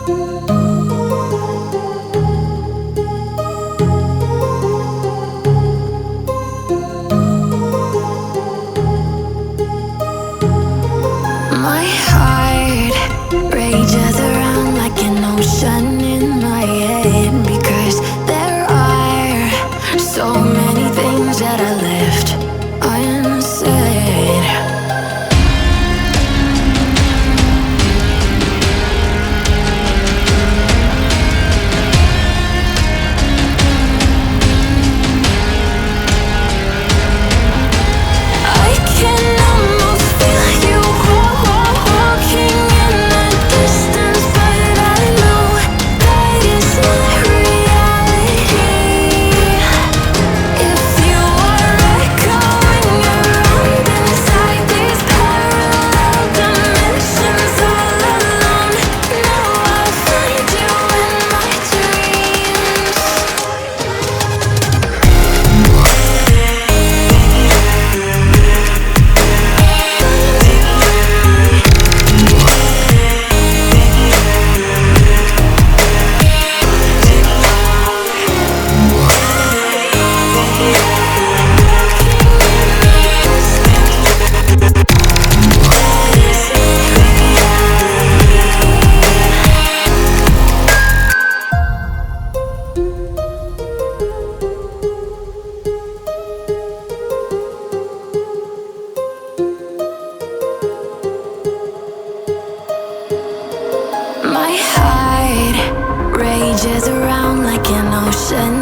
My heart rages around like an ocean in my head, because there are so many things that I left unsaid. I can almost feel you walking in the distance, but I know that it's not reality. If you are echoing around inside these parallel dimensions all alone, now I'll find you in my dreams. My heart rages around like an ocean